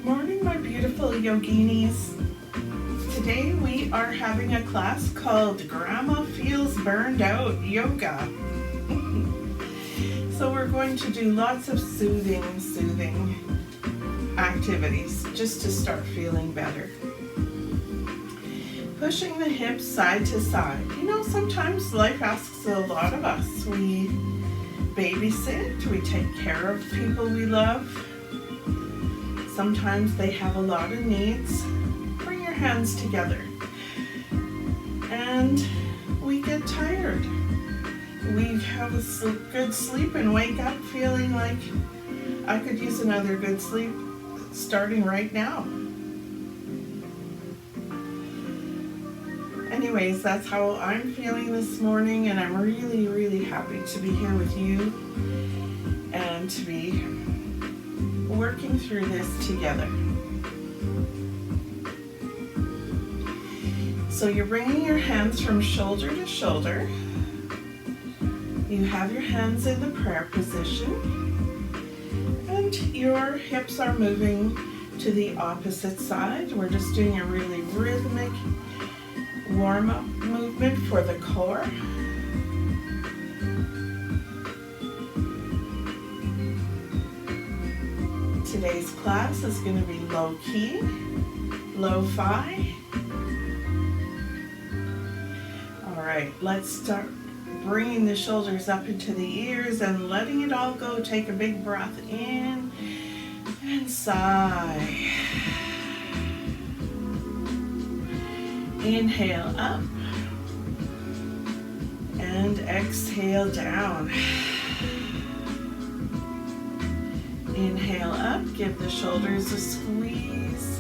Good morning, my beautiful yoginis. Today we are having a class called Grandma Feels Burned Out Yoga. So we're going to do lots of soothing activities just to start feeling better. Pushing the hips side to side. You know, sometimes life asks a lot of us. We babysit, we take care of people we love. Sometimes they have a lot of needs. Bring your hands together. And we get tired. We have a good sleep and wake up feeling like I could use another good sleep starting right now. Anyways, that's how I'm feeling this morning, and I'm really, really happy to be here with you and to be working through this together. So you're bringing your hands from shoulder to shoulder. You have your hands in the prayer position, and your hips are moving to the opposite side. We're just doing a really rhythmic warm-up movement for the core. Today's class is going to be low-key, lo-fi. All right, let's start bringing the shoulders up into the ears and letting it all go. Take a big breath in and sigh. Inhale up and exhale down. Inhale up, give the shoulders a squeeze,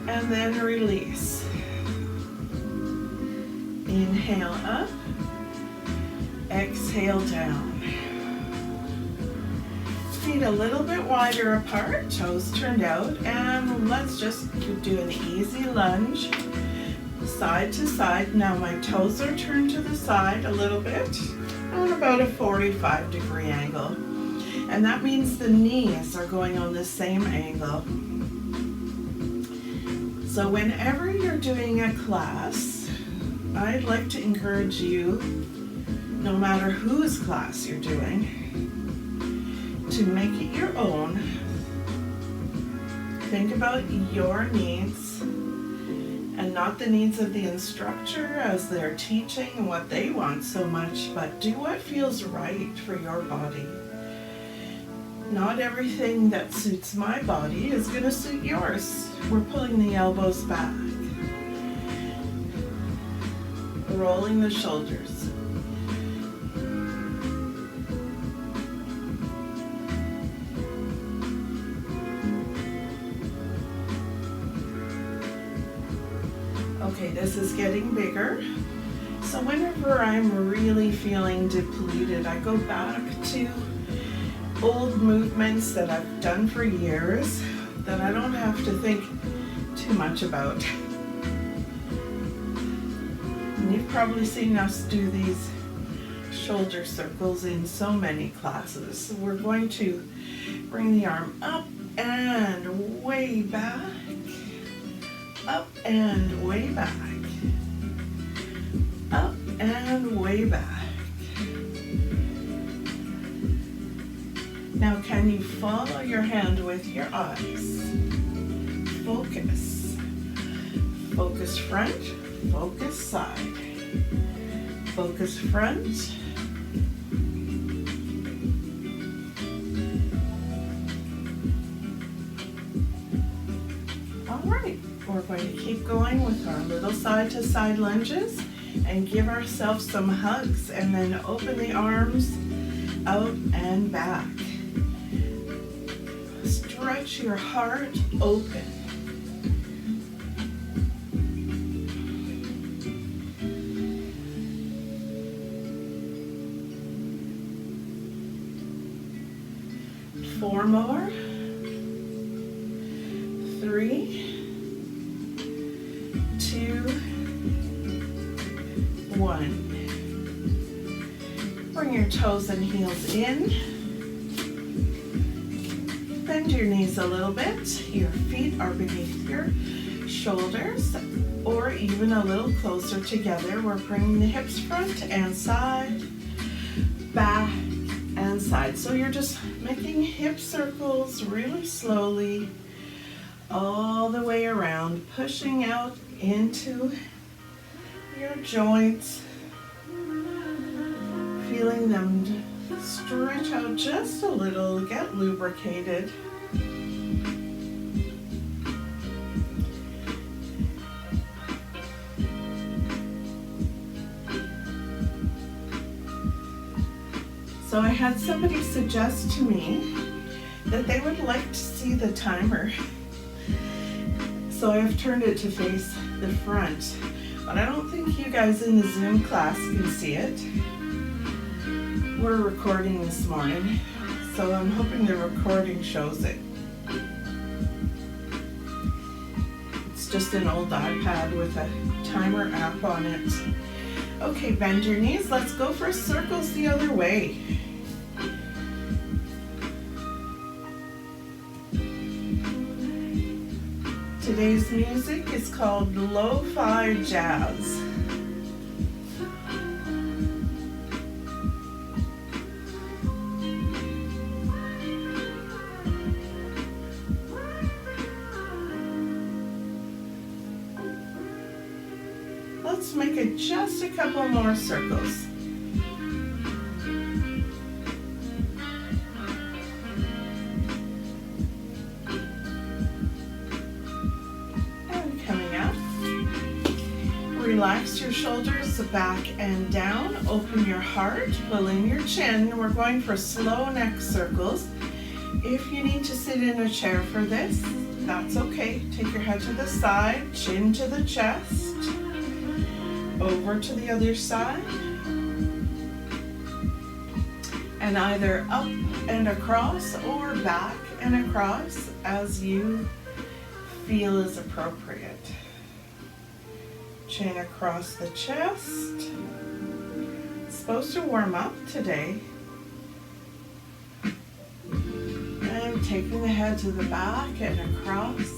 and then release. Inhale up, exhale down. Feet a little bit wider apart, toes turned out, and let's just do an easy lunge, side to side. Now my toes are turned to the side a little bit, on about a 45-degree angle. And that means the knees are going on the same angle. So whenever you're doing a class, I'd like to encourage you, no matter whose class you're doing, to make it your own. Think about your needs and not the needs of the instructor as they're teaching and what they want so much, but do what feels right for your body. Not everything that suits my body is going to suit yours. We're pulling the elbows back, rolling the shoulders. Okay, this is getting bigger. So whenever I'm really feeling depleted, I go back to old movements that I've done for years that I don't have to think too much about. And you've probably seen us do these shoulder circles in so many classes. We're going to bring the arm up and way back, up and way back, up and way back. Now, can you follow your hand with your eyes? Focus. Focus front, focus side. Focus front. All right, we're going to keep going with our little side-to-side lunges and give ourselves some hugs, and then open the arms out and back. Stretch your heart open. Four more. 3, 2, 1. Bring your toes and heels in. bend your knees a little bit. Your feet are beneath your shoulders or even a little closer together. We're bringing the hips front and side, back and side. So you're just making hip circles really slowly all the way around, pushing out into your joints, feeling them stretch out just a little, get lubricated. So I had somebody suggest to me that they would like to see the timer. So I've turned it to face the front, but I don't think you guys in the Zoom class can see it. We're recording this morning, so I'm hoping the recording shows it. It's just an old iPad with a timer app on it. Okay, bend your knees. Let's go for circles the other way. Today's music is called lo-fi jazz. Let's make it just a couple more circles. And coming up, relax your shoulders back and down, open your heart, pull in your chin. We're going for slow neck circles. If you need to sit in a chair for this, that's okay. Take your head to the side, chin to the chest. Over to the other side, and either up and across or back and across as you feel is appropriate. Chin across the chest. It's supposed to warm up today. And taking the head to the back and across.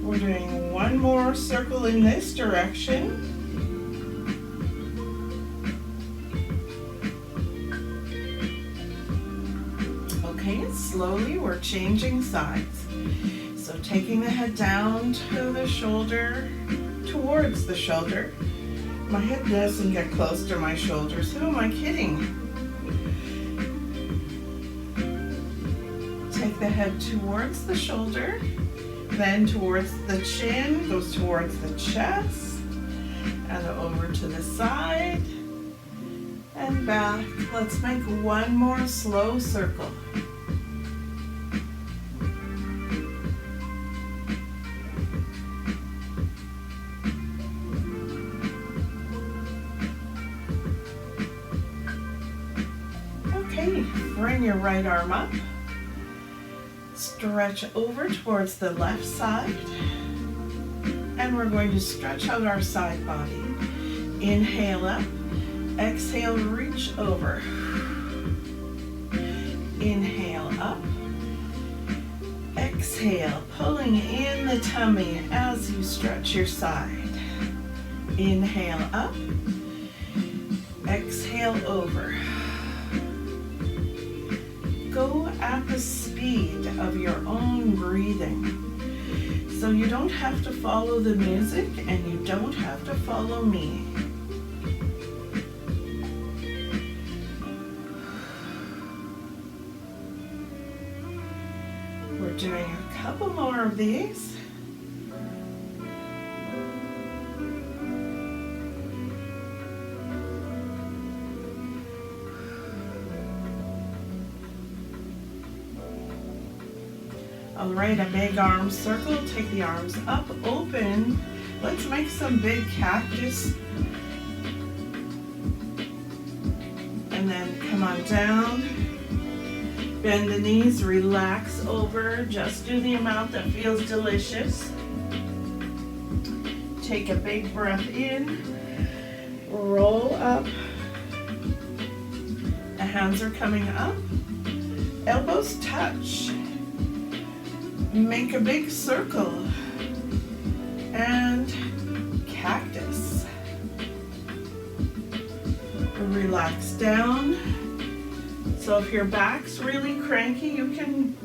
We're doing one more circle in this direction. Okay, slowly we're changing sides. So taking the head down to the shoulder, towards the shoulder. My head doesn't get close to my shoulders. Who am I kidding? Take the head towards the shoulder. Then towards the chin, goes towards the chest, and over to the side, and back. Let's make one more slow circle. Okay, bring your right arm up. Stretch over towards the left side, and we're going to stretch out our side body. Inhale up, exhale, reach over. Inhale up, exhale, pulling in the tummy as you stretch your side. Inhale up, exhale over. Go at the speed of your own breathing. So you don't have to follow the music and you don't have to follow me. We're doing a couple more of these. All right, a big arm circle. Take the arms up, open. Let's make some big cactus. And then come on down. Bend the knees, relax over. Just do the amount that feels delicious. Take a big breath in. Roll up. A hands are coming up. Elbows touch. Make a big circle. And cactus. Relax down. So if your back's really cranky, you can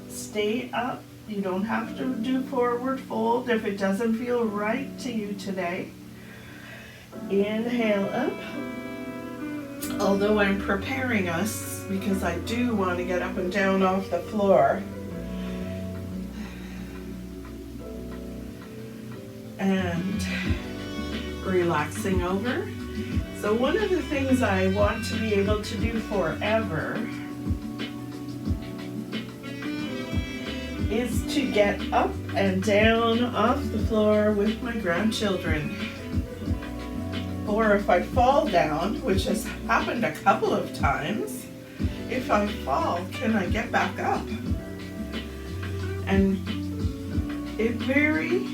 stay up. You don't have to do forward fold if it doesn't feel right to you today. Inhale up. Although I'm preparing us because I do want to get up and down off the floor. And relaxing over. So one of the things I want to be able to do forever is to get up and down off the floor with my grandchildren. Or if I fall down, which has happened a couple of times, if I fall, can I get back up? And it very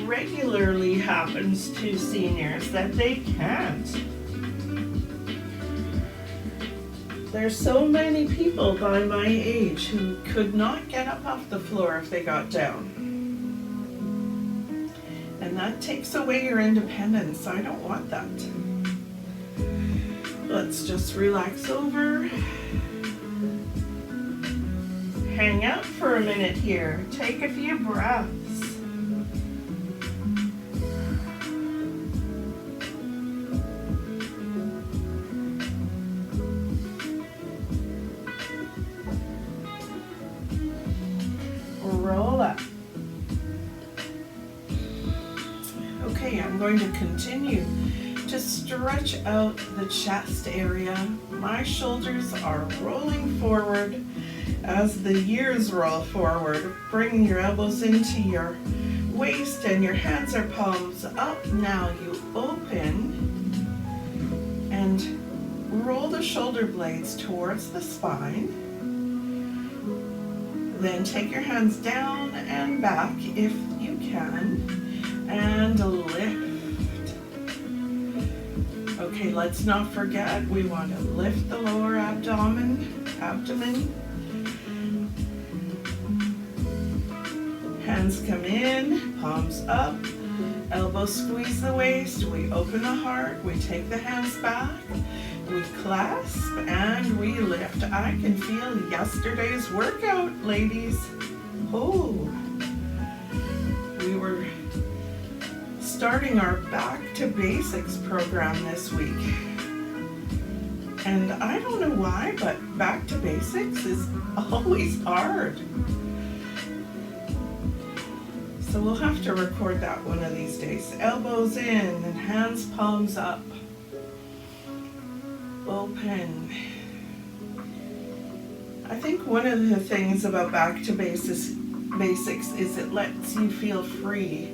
regularly happens to seniors that they can't. There's so many people by my age who could not get up off the floor if they got down. And that takes away your independence. I don't want that. Let's just relax over. Hang out for a minute here. Take a few breaths. Roll up. Okay, I'm going to continue to stretch out the chest area. My shoulders are rolling forward as the ears roll forward. Bring your elbows into your waist and your hands are palms up. Now you open and roll the shoulder blades towards the spine. Then take your hands down and back if you can, and lift. Okay, let's not forget, we want to lift the lower abdomen. Hands come in, palms up, elbows squeeze the waist, we open the heart, we take the hands back, we clasp and we lift. I can feel yesterday's workout, ladies. Oh, we were starting our Back to Basics program this week. And I don't know why, but Back to Basics is always hard. So we'll have to record that one of these days. Elbows in and hands palms up. Open. I think one of the things about Back to Basics is it lets you feel free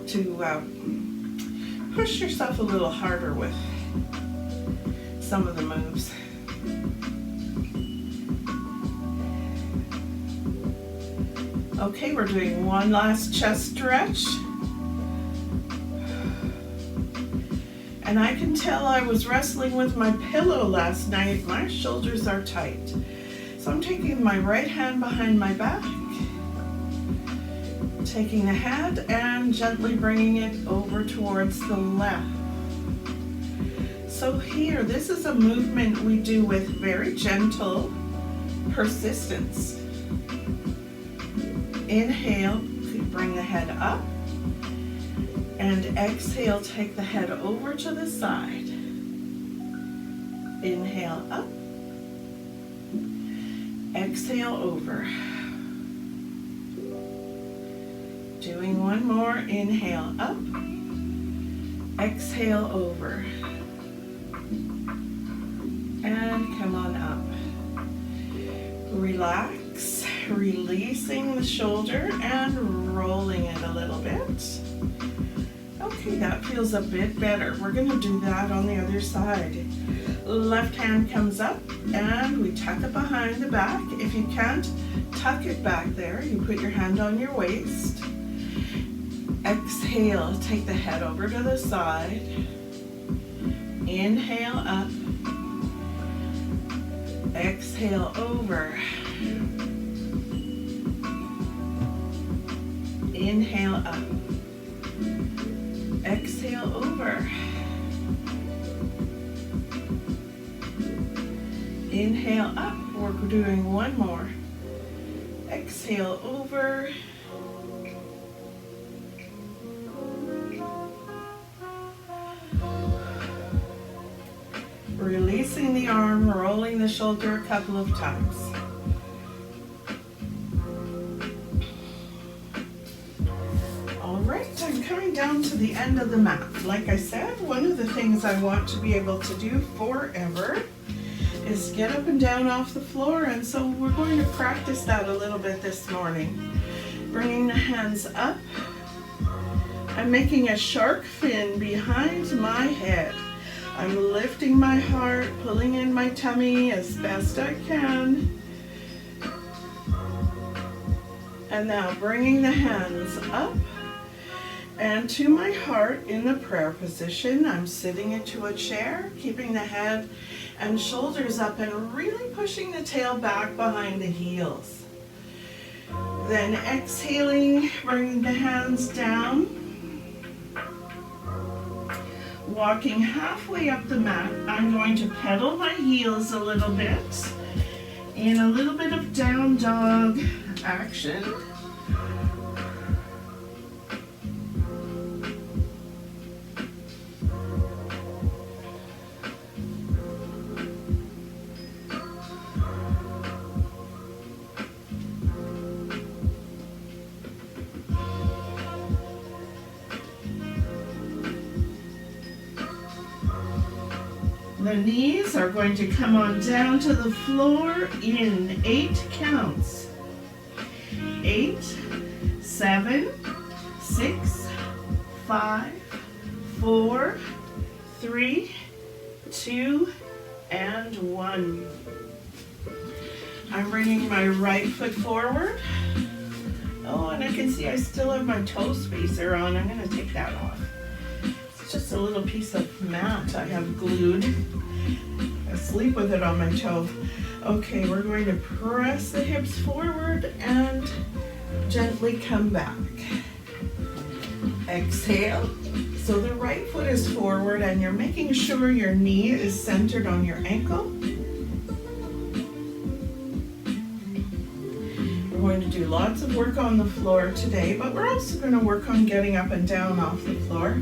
to push yourself a little harder with some of the moves. Okay, we're doing one last chest stretch. And I can tell I was wrestling with my pillow last night. My shoulders are tight. So I'm taking my right hand behind my back, taking the hand and gently bringing it over towards the left. So here, this is a movement we do with very gentle persistence. Inhale, bring the head up. And exhale, take the head over to the side. Inhale up. Exhale over. Doing one more. Inhale up. Exhale over. And come on up. Relax, releasing the shoulder and rolling it a little bit. Okay, that feels a bit better. We're going to do that on the other side. Left hand comes up and we tuck it behind the back. If you can't tuck it back there, you put your hand on your waist. Exhale, take the head over to the side. Inhale up. Exhale over. Inhale up. Exhale over. Inhale up. We're doing one more. Exhale over. Releasing the arm, rolling the shoulder a couple of times. All right, I'm coming down to the end of the mat. Like I said, one of the things I want to be able to do forever is get up and down off the floor, and so we're going to practice that a little bit this morning. Bringing the hands up. I'm making a shark fin behind my head. I'm lifting my heart, pulling in my tummy as best I can. And now bringing the hands up and to my heart in the prayer position. I'm sitting into a chair, keeping the head and shoulders up and really pushing the tail back behind the heels. Then exhaling, bringing the hands down. Walking halfway up the mat, I'm going to pedal my heels a little bit in a little bit of down dog action. The knees are going to come on down to the floor in 8 counts. 8, 7, 6, 5, 4, 3, 2, and 1. I'm bringing my right foot forward. Oh, and I can see I still have my toe spacer on. I'm going to take that off. It's just a little piece of mat I have glued. I sleep with it on my toe. Okay, we're going to press the hips forward and gently come back. Exhale. So the right foot is forward and you're making sure your knee is centered on your ankle. We're going to do lots of work on the floor today, but we're also going to work on getting up and down off the floor.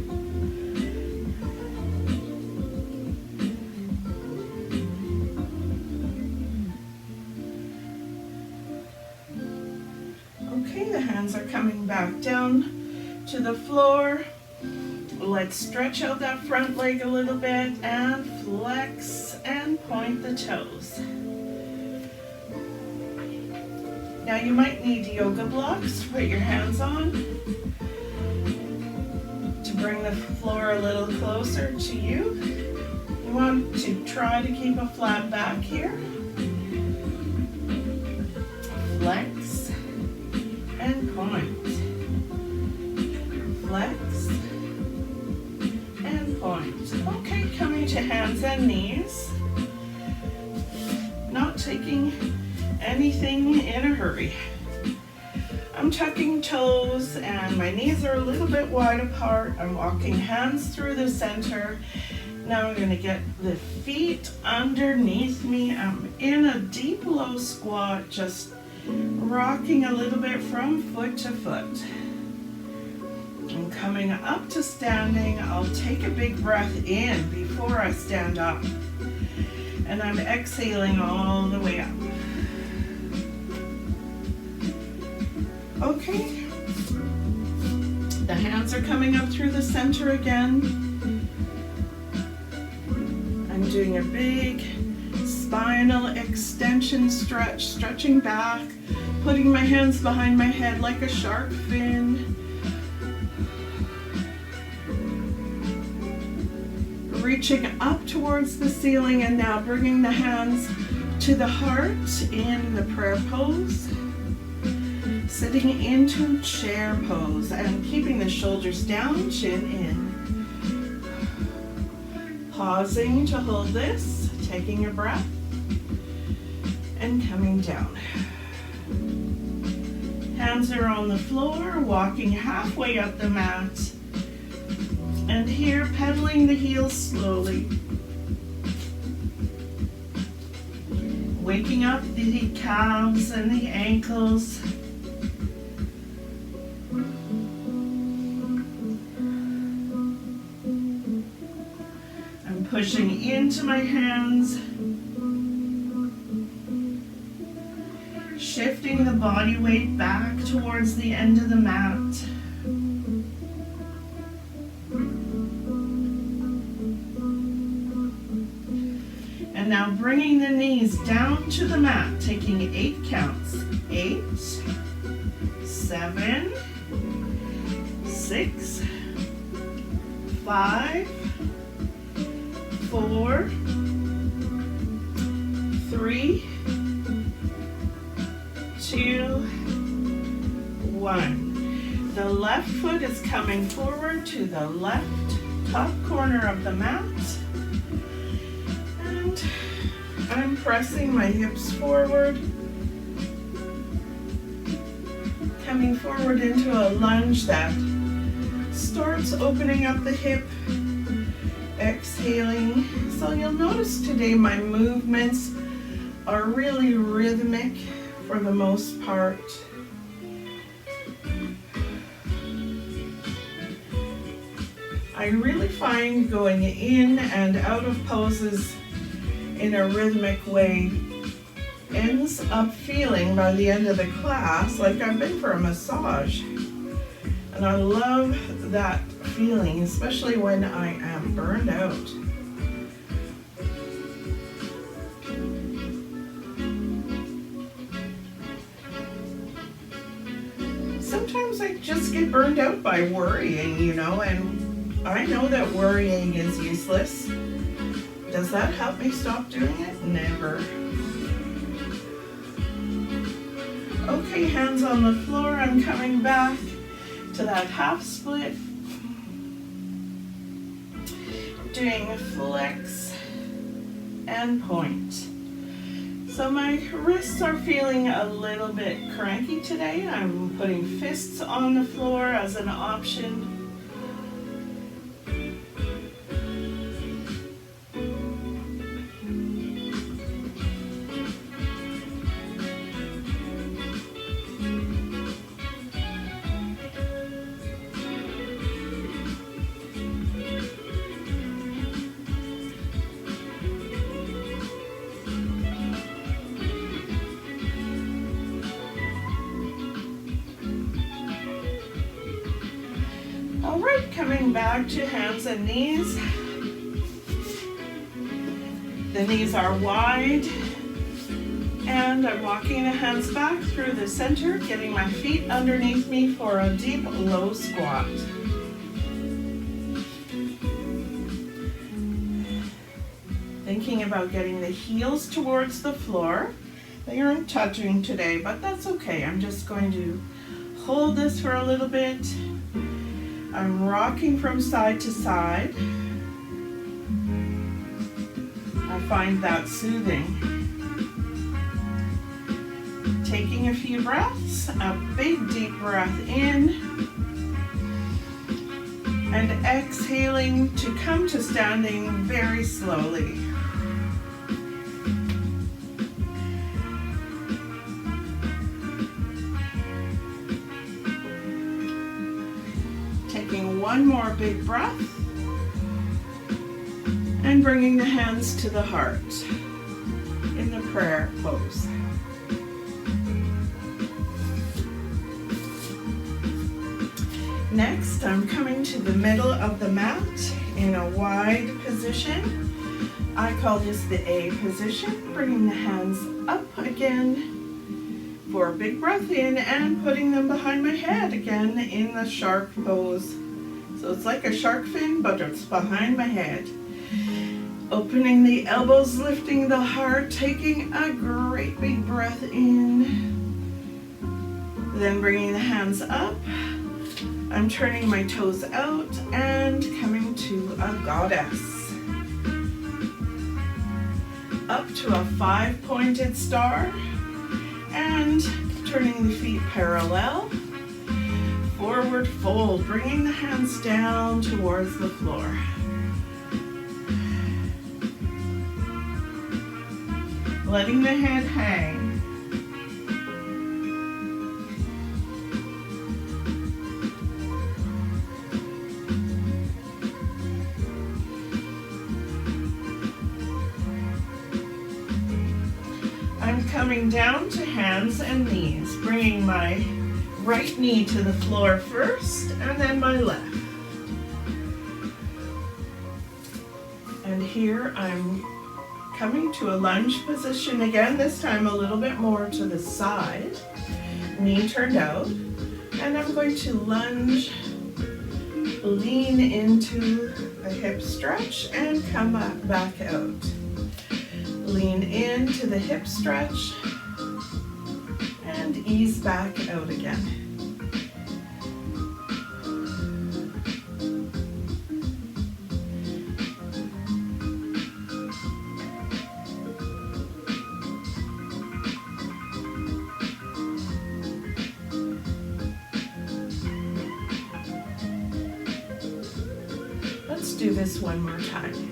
Okay, the hands are coming back down to the floor. Let's stretch out that front leg a little bit and flex and point the toes. Now you might need yoga blocks to put your hands on to bring the floor a little closer to you. You want to try to keep a flat back here. Flex and point. Flex and point. Okay, coming to hands and knees. Not taking anything in a hurry. I'm tucking toes and my knees are a little bit wide apart. I'm walking hands through the center. Now I'm going to get the feet underneath me. I'm in a deep low squat, just rocking a little bit from foot to foot. I'm coming up to standing. I'll take a big breath in before I stand up. And I'm exhaling all the way up. Okay. The hands are coming up through the center again. I'm doing a big spinal extension stretch, stretching back, putting my hands behind my head like a shark fin. Reaching up towards the ceiling and now bringing the hands to the heart in the prayer pose. Sitting into chair pose and keeping the shoulders down, chin in. Pausing to hold this, taking a breath. and coming down. Hands are on the floor, walking halfway up the mat. And here, pedaling the heels slowly. Waking up the calves and the ankles. I'm pushing into my hands. Shifting the body weight back towards the end of the mat. And now bringing the knees down to the mat, taking 8 counts. 8, 7, 6, 5, 4, 3, 2, 1. The left foot is coming forward to the left top corner of the mat. And I'm pressing my hips forward. Coming forward into a lunge that starts opening up the hip. Exhaling. So you'll notice today my movements are really rhythmic for the most part. I really find going in and out of poses in a rhythmic way ends up feeling by the end of the class like I've been for a massage. And I love that feeling, especially when I am burned out. Sometimes I just get burned out by worrying, you know, and I know that worrying is useless. Does that help me stop doing it? Never. Okay, hands on the floor. I'm coming back to that half split. Doing flex and point. So my wrists are feeling a little bit cranky today. I'm putting fists on the floor as an option. All right, coming back to hands and knees. The knees are wide, and I'm walking the hands back through the center, getting my feet underneath me for a deep low squat. Thinking about getting the heels towards the floor. They aren't touching today, but that's okay. I'm just going to hold this for a little bit. I'm rocking from side to side. I find that soothing. Taking a few breaths, a big deep breath in, and exhaling to come to standing very slowly. Taking one more big breath and bringing the hands to the heart in the prayer pose. Next, I'm coming to the middle of the mat in a wide position. I call this the A position, bringing the hands up again for a big breath in and putting them behind my head again in the shark pose. So it's like a shark fin, but it's behind my head. Opening the elbows, lifting the heart, taking a great big breath in. Then bringing the hands up. I'm turning my toes out and coming to a goddess. up to a 5-pointed star and turning the feet parallel. Forward fold, bringing the hands down towards the floor. Letting the head hang. I'm coming down to hands and knees, bringing my right knee to the floor first and then my left. And here I'm coming to a lunge position again, this time a little bit more to the side, knee turned out, and I'm going to lunge, lean into the hip stretch and come back out. Lean into the hip stretch and ease back out again. Let's do this one more time.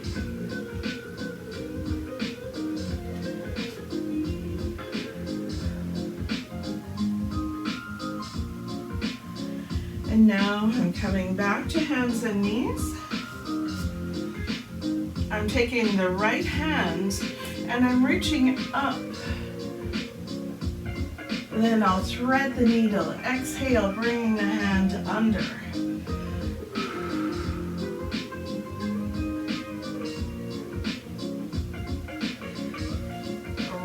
And now I'm coming back to hands and knees. I'm taking the right hand and I'm reaching up. Then I'll thread the needle. Exhale, bringing the hand under.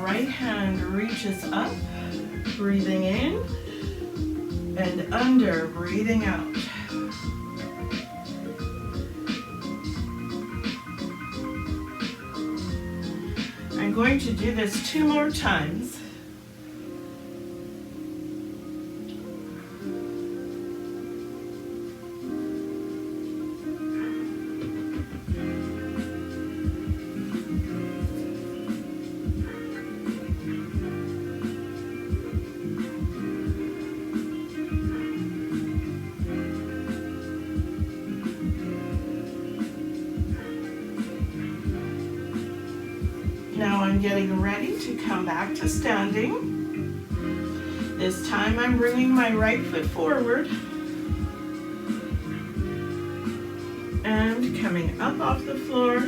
Right hand reaches up, breathing in. And under, breathing out. I'm going to do this 2 more times. Now I'm getting ready to come back to standing. This time I'm bringing my right foot forward and coming up off the floor,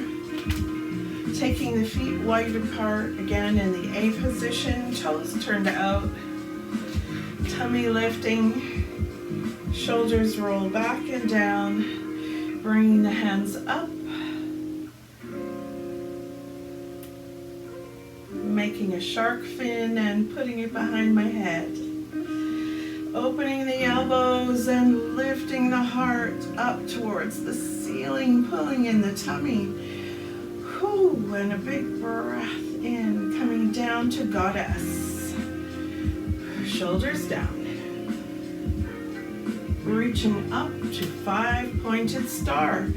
taking the feet wide apart again in the A position, toes turned out, tummy lifting, shoulders roll back and down, bringing the hands up, making a shark fin and putting it behind my head. Opening the elbows and lifting the heart up towards the ceiling, pulling in the tummy. Whew, and a big breath in, coming down to goddess. Shoulders down. Reaching up to 5-pointed star.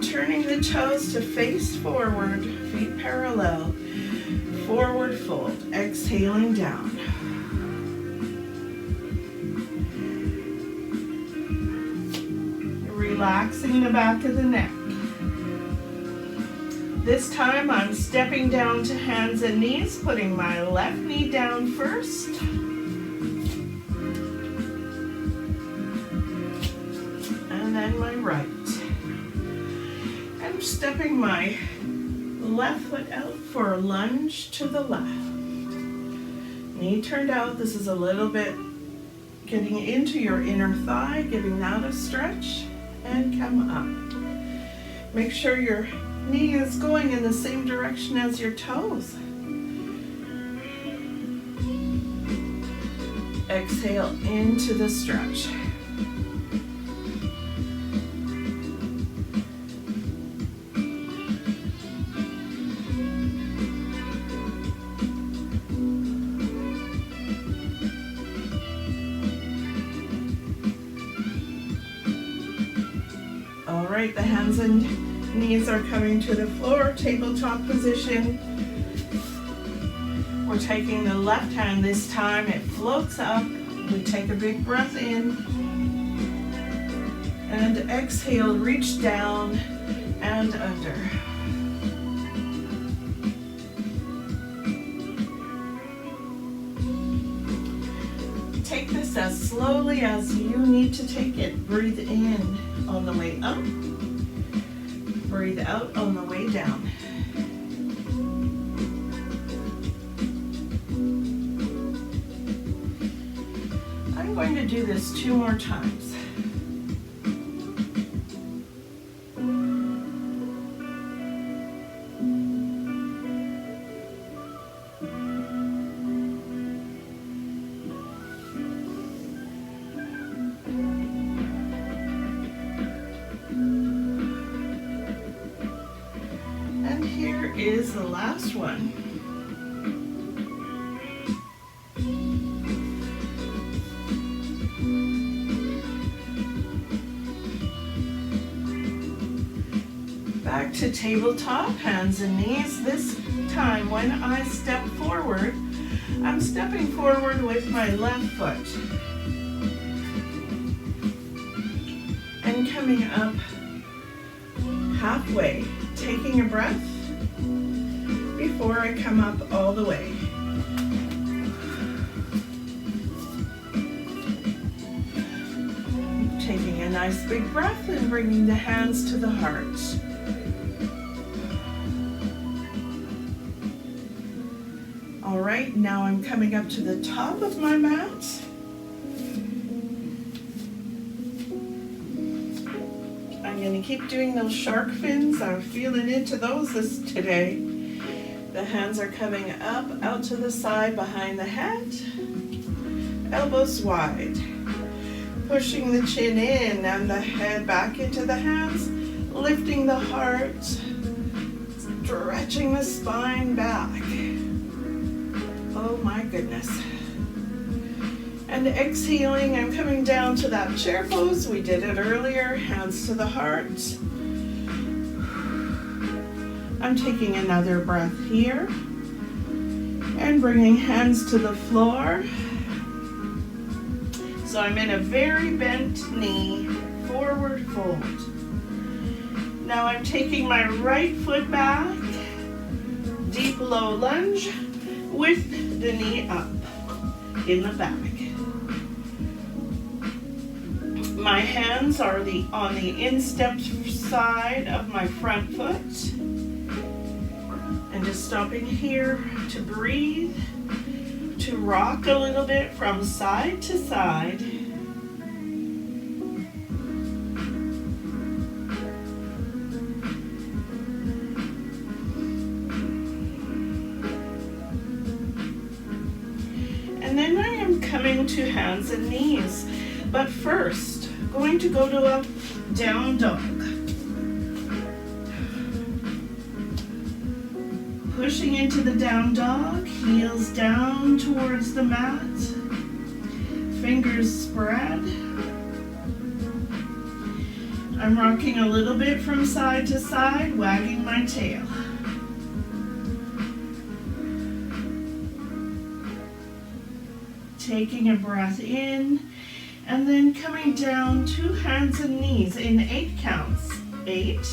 Turning the toes to face forward, feet parallel. Forward fold, exhaling down. Relaxing the back of the neck. This time I'm stepping down to hands and knees, putting my left knee down first. And then my right. I'm stepping my left foot out for a lunge to the left. Knee turned out. This is a little bit getting into your inner thigh, giving that a stretch, and come up. Make sure your knee is going in the same direction as your toes. Exhale into the stretch. All right, the hands and knees are coming to the floor, tabletop position. We're taking the left hand this time. It floats up. We take a big breath in. And exhale, reach down and under. Take this as slowly as you need to take it. Breathe in on the way up. Breathe out on the way down. I'm going to do this 2 more times. Is the last one. Back to tabletop, hands and knees. This time when I step forward, I'm stepping forward with my left foot and coming up halfway, taking a breath before I come up all the way. Taking a nice big breath and bringing the hands to the heart. All right, now I'm coming up to the top of my mat. I'm going to keep doing those shark fins. I'm feeling into those today. The hands are coming up, out to the side, behind the head. Elbows wide. Pushing the chin in and the head back into the hands. Lifting the heart. Stretching the spine back. Oh my goodness. And exhaling, I'm coming down to that chair pose. We did it earlier. Hands to the heart. I'm taking another breath here and bringing hands to the floor. So I'm in a very bent knee, forward fold. Now I'm taking my right foot back, deep low lunge with the knee up in the back. My hands are on the instep side of my front foot. And just stopping here to breathe, to rock a little bit from side to side. And then I am coming to hands and knees. But first, going to go to a down dog. Pushing into the down dog, heels down towards the mat, fingers spread. I'm rocking a little bit from side to side, wagging my tail. Taking a breath in, and then coming down to hands and knees in 8 counts. 8,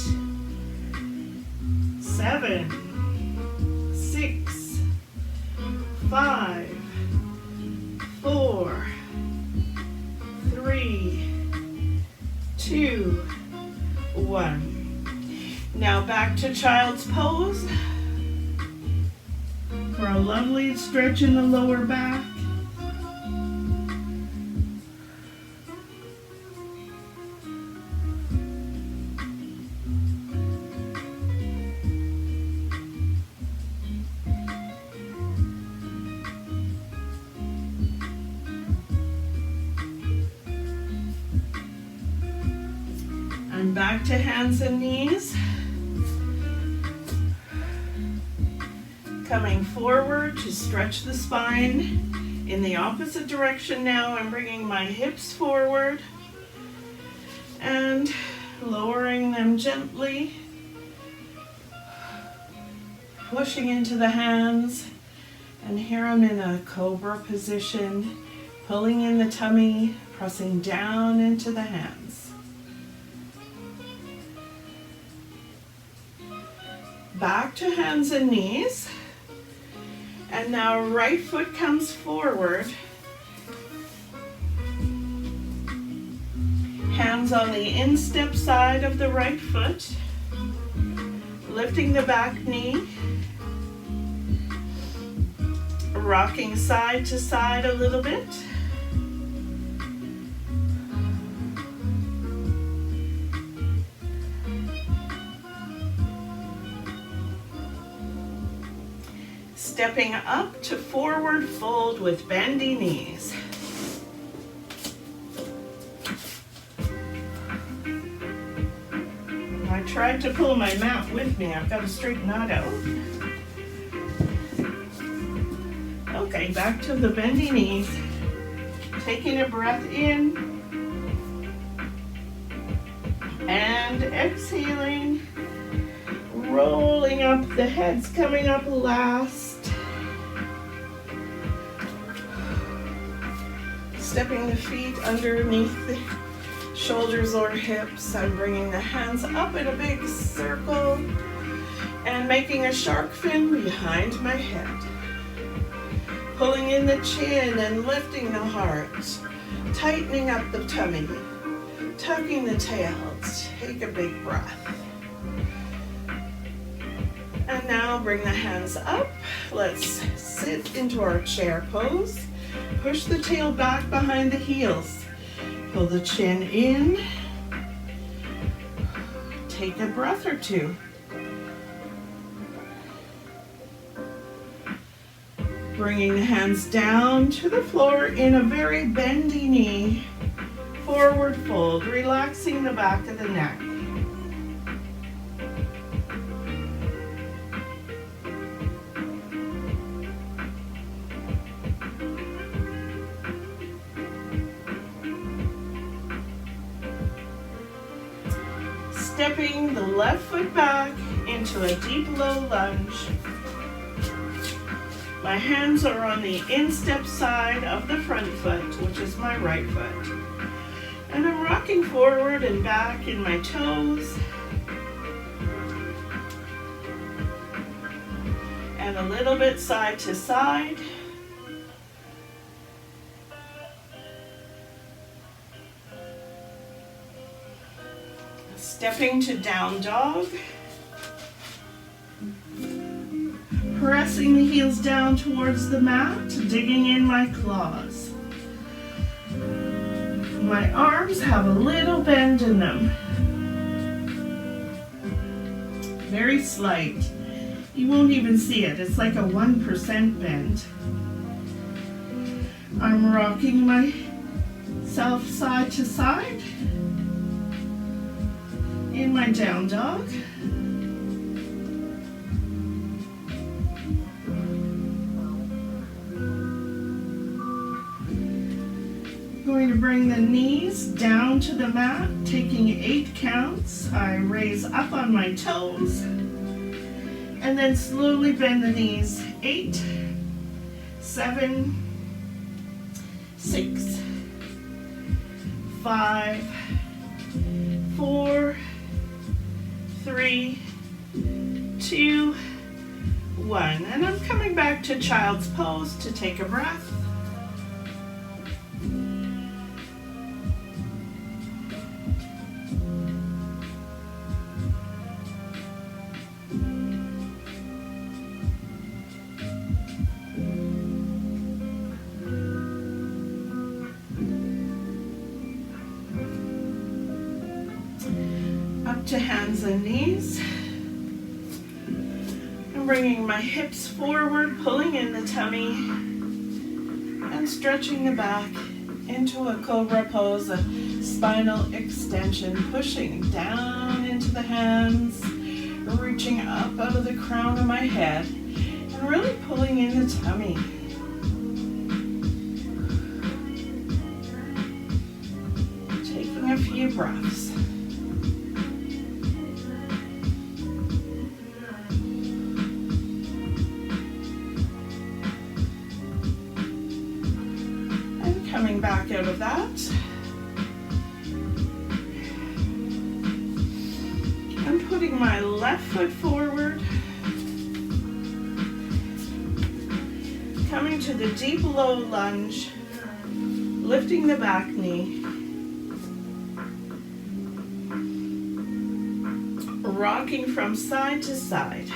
7, 6, 5, 4, 3, 2, 1. Now back to child's pose for a lovely stretch in the lower back. Back to hands and knees. Coming forward to stretch the spine in the opposite direction now. I'm bringing my hips forward and lowering them gently. Pushing into the hands And here I'm in a cobra position, pulling in the tummy, pressing down into the hands. Back to hands and knees. And now right foot comes forward. Hands on the instep side of the right foot. Lifting the back knee. Rocking side to side a little bit. Stepping up to forward fold with bendy knees. I tried to pull my mat with me. I've got to straighten that out. Okay, back to the bendy knees. Taking a breath in. And exhaling. Rolling up, the head's coming up last. Stepping the feet underneath the shoulders or hips. I'm bringing the hands up in a big circle and making a shark fin behind my head. Pulling in the chin and lifting the heart. Tightening up the tummy. Tucking the tail. Take a big breath. And now bring the hands up. Let's sit into our chair pose. Push the tail back behind the heels. Pull the chin in. Take a breath or two. Bringing the hands down to the floor in a very bendy knee. Forward fold, relaxing the back of the neck. Stepping the left foot back into a deep low lunge. My hands are on the instep side of the front foot, which is my right foot. And I'm rocking forward and back in my toes. And a little bit side to side. Stepping to down dog. Pressing the heels down towards the mat, digging in my claws. My arms have a little bend in them. Very slight. You won't even see it. It's like a 1% bend. I'm rocking myself side to side in my down dog. Going to bring the knees down to the mat, taking 8 counts. I raise up on my toes and then slowly bend the knees. 8, 7, 6, 5, 4, 3, 2, 1. And I'm coming back to child's pose to take a breath. Up to hands and knees. I'm bringing my hips forward, pulling in the tummy, and stretching the back into a cobra pose, a spinal extension, pushing down into the hands, reaching up out of the crown of my head, and really pulling in the tummy. Taking a few breaths. Coming back out of that. I'm putting my left foot forward. Coming to the deep low lunge. Lifting the back knee. Rocking from side to side.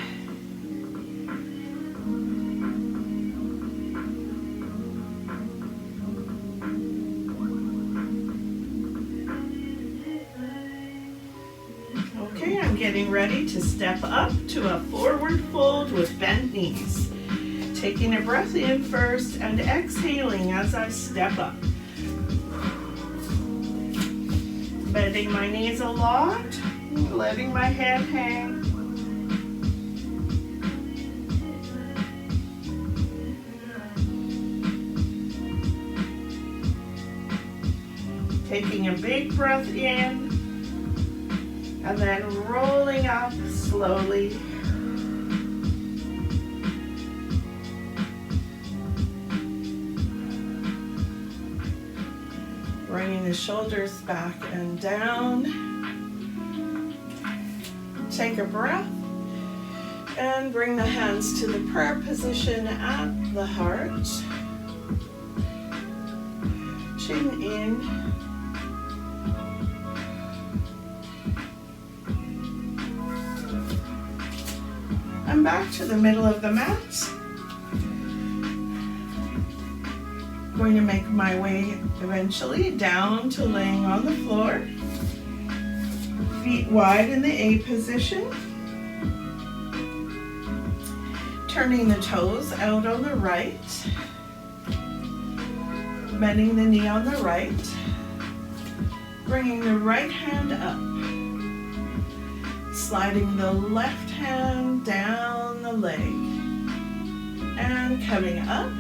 Okay, I'm getting ready to step up to a forward fold with bent knees. Taking a breath in first and exhaling as I step up. Bending my knees a lot. Letting my head hang. Taking a big breath in and then rolling up slowly. Bringing the shoulders back and down. Take a breath and bring the hands to the prayer position at the heart. Chin in. And back to the middle of the mat. Going to make my way eventually down to laying on the floor. Feet wide in the A position. Turning the toes out on the right. Bending the knee on the right. Bringing the right hand up. Sliding the left hand down the leg. And coming up.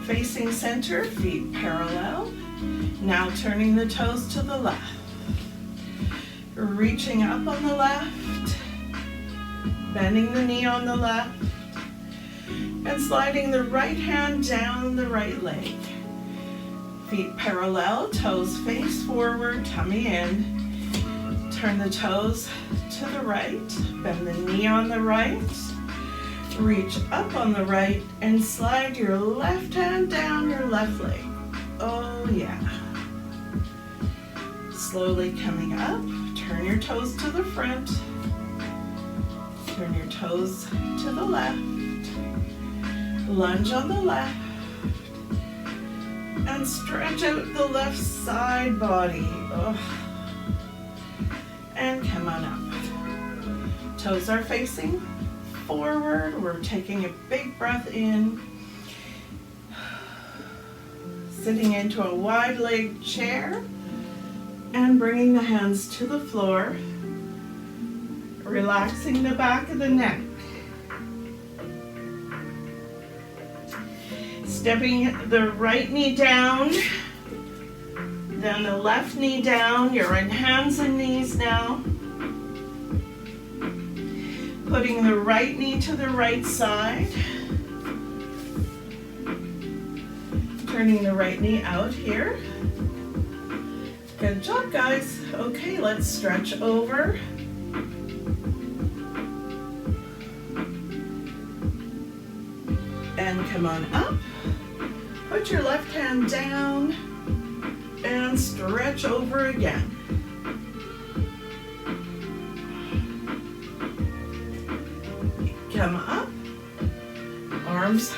Facing center, feet parallel. Now turning the toes to the left. Reaching up on the left, bending the knee on the left, and sliding the right hand down the right leg. Feet parallel, toes face forward, tummy in. Turn the toes to the right, bend the knee on the right, reach up on the right, and slide your left hand down your left leg. Oh yeah. Slowly coming up. Turn your toes to the front. Turn your toes to the left. Lunge on the left. And stretch out the left side body. Oh. And come on up. Toes are facing forward. We're taking a big breath in. Sitting into a wide-legged chair. And bringing the hands to the floor, relaxing the back of the neck. Stepping the right knee down, then the left knee down. You're in hands and knees now. Putting the right knee to the right side. Turning the right knee out here. Good job, guys. Okay, let's stretch over. And come on up. Put your left hand down and stretch over again. Come up. Arms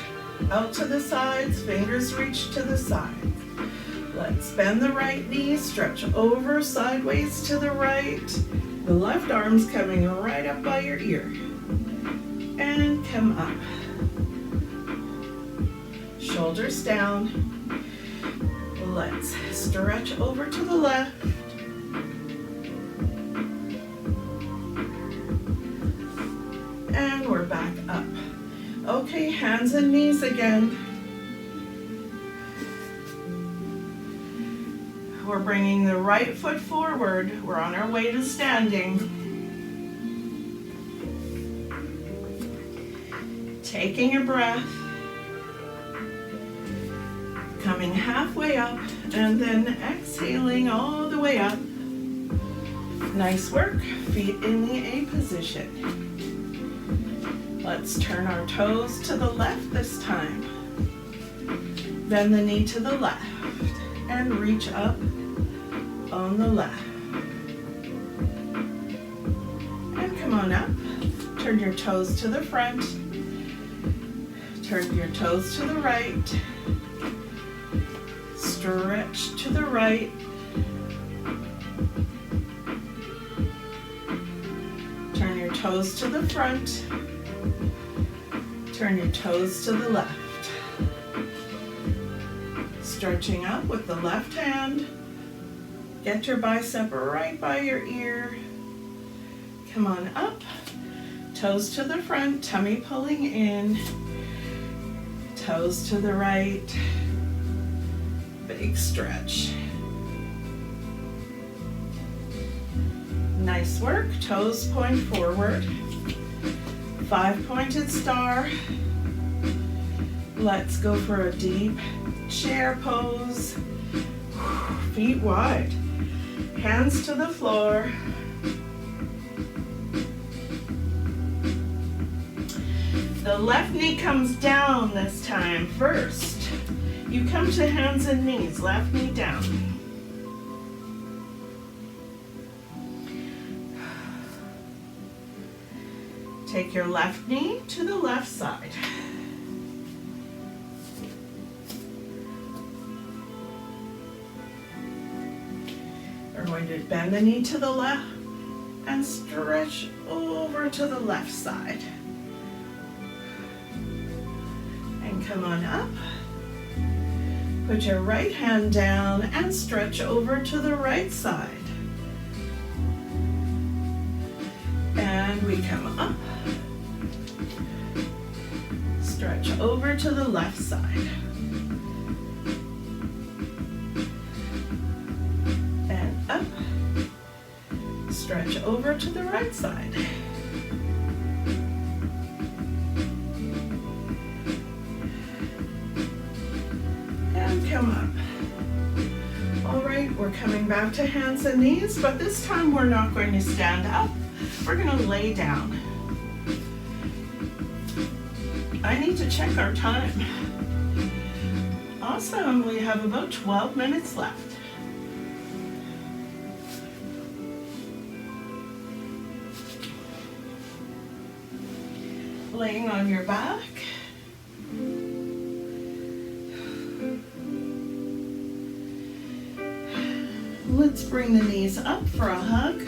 out to the sides, fingers reach to the side. Let's bend the right knee, stretch over sideways to the right. The left arm's coming right up by your ear. And come up. Shoulders down. Let's stretch over to the left. And we're back up. Okay, hands and knees again. We're bringing the right foot forward. We're on our way to standing. Taking a breath. Coming halfway up and then exhaling all the way up. Nice work. Feet in the A position. Let's turn our toes to the left this time. Bend the knee to the left and reach up on the left. And come on up. Turn your toes to the front. Turn your toes to the right. Stretch to the right. Turn your toes to the front. Turn your toes to the left. Stretching up with the left hand. Get your bicep right by your ear. Come on up. Toes to the front, tummy pulling in. Toes to the right. Big stretch. Nice work. Toes point forward. 5-pointed star. Let's go for a deep chair pose. Feet wide. Hands to the floor. The left knee comes down this time first. You come to hands and knees, left knee down. Take your left knee to the left side. We're going to bend the knee to the left and stretch over to the left side. And come on up. Put your right hand down and stretch over to the right side. And we come up. Stretch over to the left side. And up. Stretch over to the right side. And come up. All right, we're coming back to hands and knees, but this time we're not going to stand up. We're going to lay down. I need to check our time. Awesome, we have about 12 minutes left. Laying on your back. Let's bring the knees up for a hug.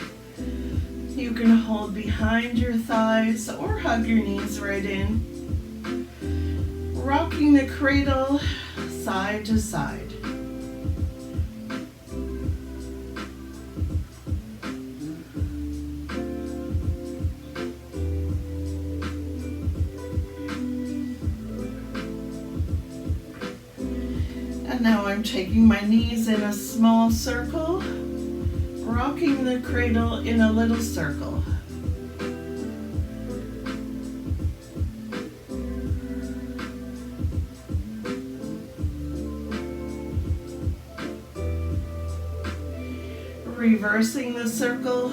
You can hold behind your thighs or hug your knees right in. Rocking the cradle side to side. And now I'm taking my knees in a small circle, rocking the cradle in a little circle. Reversing the circle.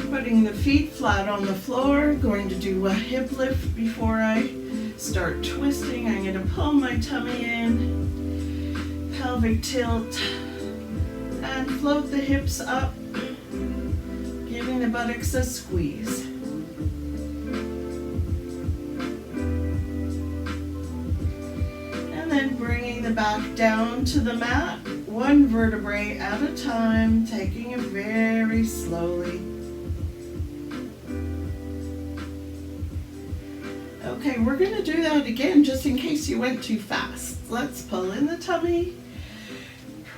Putting the feet flat on the floor, going to do a hip lift before I start twisting. I'm going to pull my tummy in, pelvic tilt, and float the hips up, giving the buttocks a squeeze. And then bringing the back down to the mat, one vertebrae at a time, taking it very slowly. Okay, we're going to do that again just in case you went too fast. Let's pull in the tummy,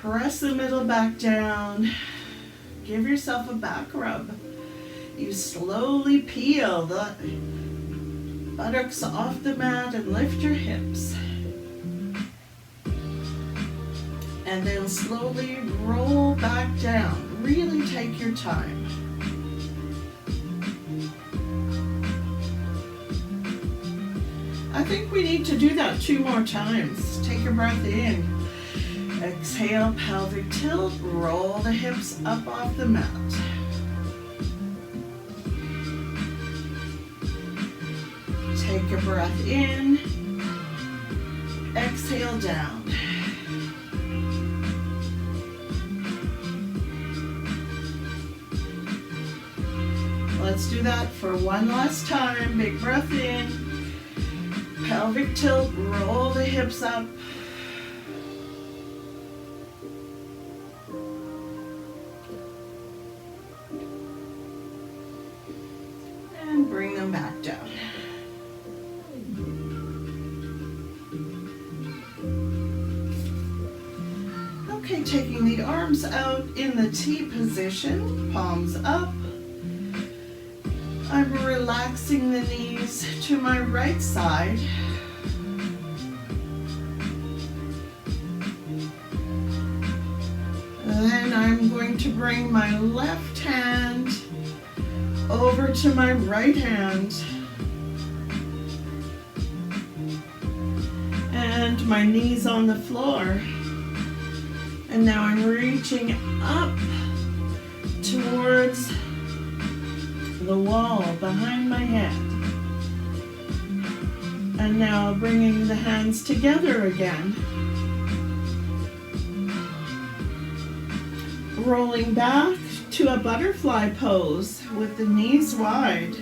press the middle back down, give yourself a back rub, You slowly peel the buttocks off the mat and lift your hips. And then slowly roll back down. Really take your time. I think we need to do that 2 more times. Take a breath in. Exhale, pelvic tilt. Roll the hips up off the mat. Take a breath in. Exhale down. Let's do that for one last time. Big breath in. Pelvic tilt, roll the hips up. And bring them back down. Okay, taking the arms out in the T position, palms up. I'm relaxing the knees to my right side. Then I'm going to bring my left hand over to my right hand. And my knees on the floor. And now I'm reaching up towards the wall behind my head. And now bringing the hands together again. Rolling back to a butterfly pose with the knees wide.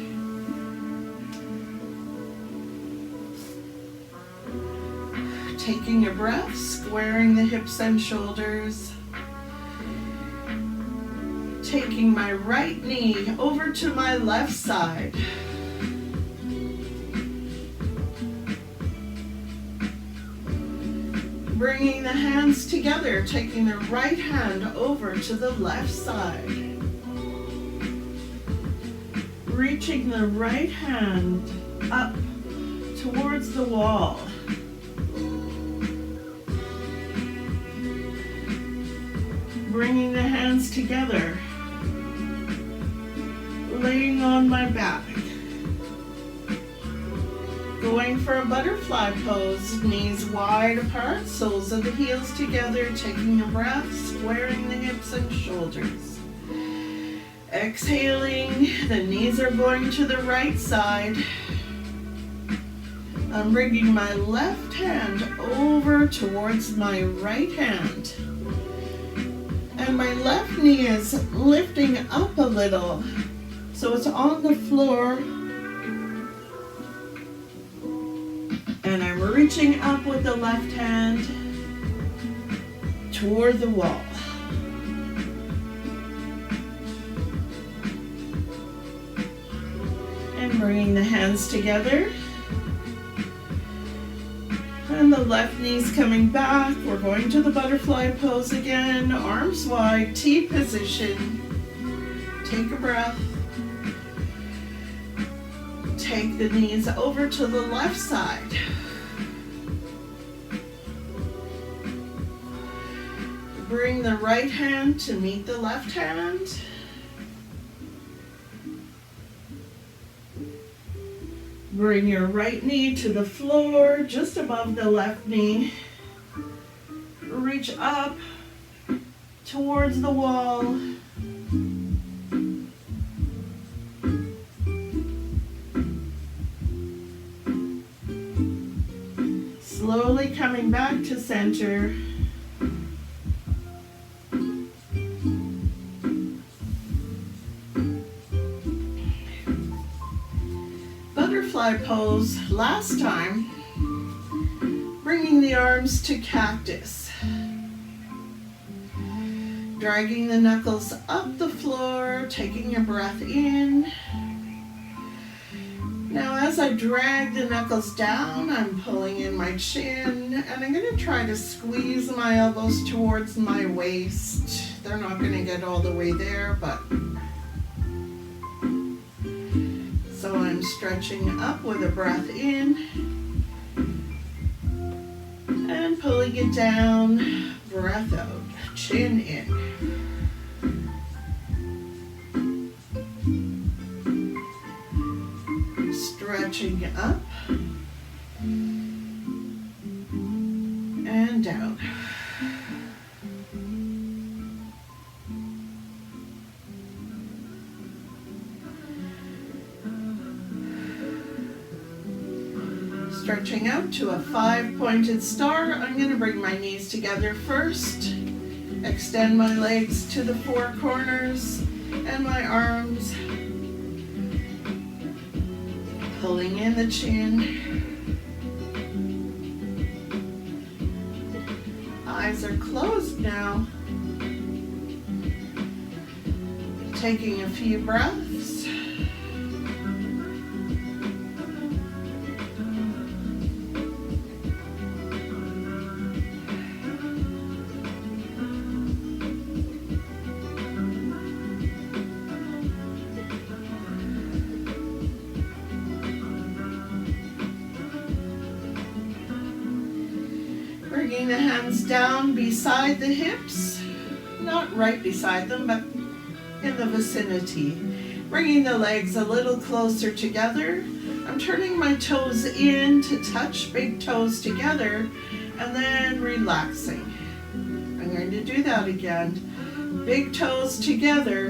Taking a breath, squaring the hips and shoulders. Taking my right knee over to my left side. Bringing the hands together, taking the right hand over to the left side. Reaching the right hand up towards the wall. Bringing the hands together. Laying on my back. Going for a butterfly pose, knees wide apart, soles of the heels together, taking a breath, squaring the hips and shoulders. Exhaling, the knees are going to the right side. I'm bringing my left hand over towards my right hand. And my left knee is lifting up a little. So it's on the floor, and I'm reaching up with the left hand toward the wall. And bringing the hands together. And the left knee's coming back. We're going to the butterfly pose again, arms wide, T position. Take a breath. Take the knees over to the left side. Bring the right hand to meet the left hand. Bring your right knee to the floor, just above the left knee. Reach up towards the wall. Slowly coming back to center. Butterfly pose last time, bringing the arms to cactus. Dragging the knuckles up the floor, taking a breath in. Now as I drag the knuckles down, I'm pulling in my chin, and I'm going to try to squeeze my elbows towards my waist. They're not going to get all the way there, but time stretching up with a breath in and pulling it down, breath out, chin in. Stretching up and down. Stretching out to a 5-pointed star. I'm going to bring my knees together first. Extend my legs to the 4 corners and my arms. Pulling in the chin. Eyes are closed now. Taking a few breaths. Bringing the hands down beside the hips, not right beside them, but in the vicinity. Bringing the legs a little closer together. I'm turning my toes in to touch big toes together and then relaxing. I'm going to do that again. Big toes together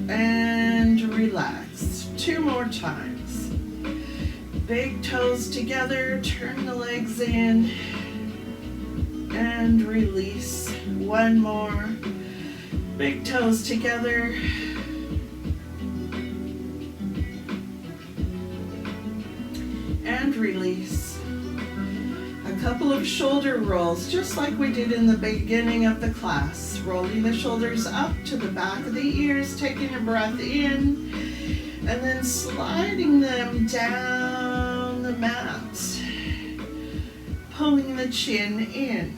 and relax. 2 more times. Big toes together, turn the legs in and release. 1 more. Big toes together. And release. A couple of shoulder rolls, just like we did in the beginning of the class. Rolling the shoulders up to the back of the ears, taking a breath in, and then sliding them down the mat. Pulling the chin in.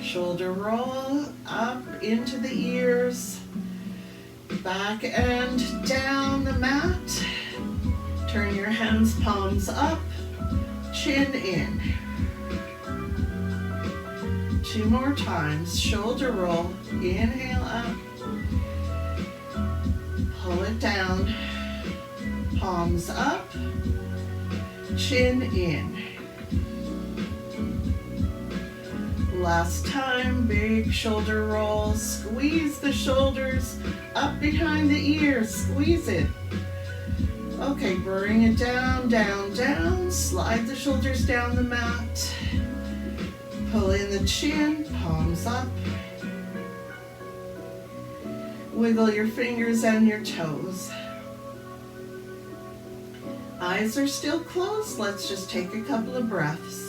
Shoulder roll up into the ears, back and down the mat. Turn your hands, palms up, chin in. 2 more times. Shoulder roll, inhale up, pull it down, palms up, chin in. Last time, big shoulder roll. Squeeze the shoulders up behind the ears. Squeeze it. Okay, bring it down, down, down. Slide the shoulders down the mat. Pull in the chin, palms up. Wiggle your fingers and your toes. Eyes are still closed. Let's just take a couple of breaths.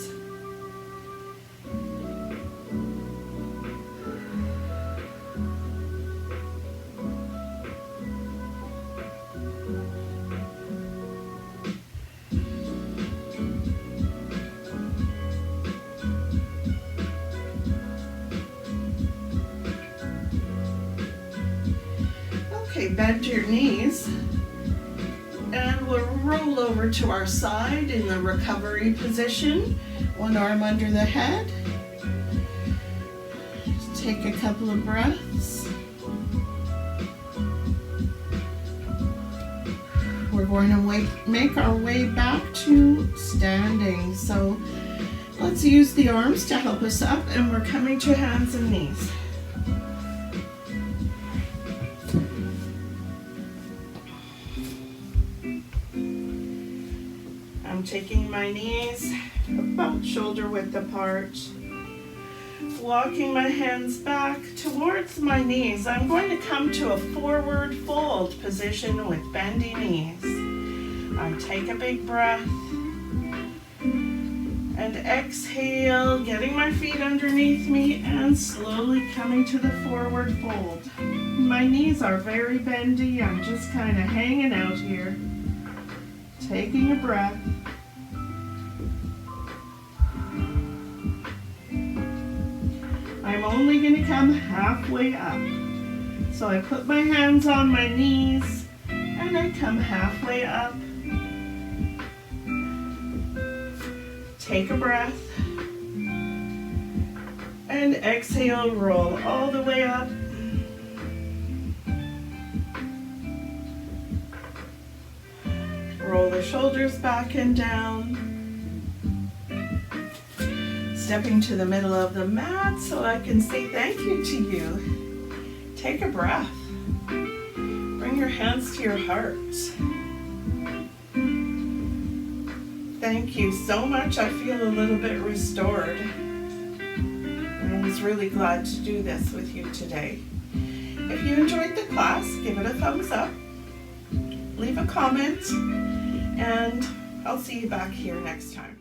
Okay, bend your knees and we'll roll over to our side in the recovery position. 1 arm under the head. Take a couple of breaths. We're going to make our way back to standing. So let's use the arms to help us up, and we're coming to hands and knees. I'm taking my knees about shoulder width apart, walking my hands back towards my knees. I'm going to come to a forward fold position with bendy knees. I take a big breath and exhale, getting my feet underneath me and slowly coming to the forward fold. My knees are very bendy. I'm just kind of hanging out here. Taking a breath. I'm only going to come halfway up. So I put my hands on my knees and I come halfway up. Take a breath. And exhale, roll all the way up. Roll the shoulders back and down. Stepping to the middle of the mat so I can say thank you to you. Take a breath. Bring your hands to your heart. Thank you so much. I feel a little bit restored. I was really glad to do this with you today. If you enjoyed the class, give it a thumbs up, leave a comment, and I'll see you back here next time.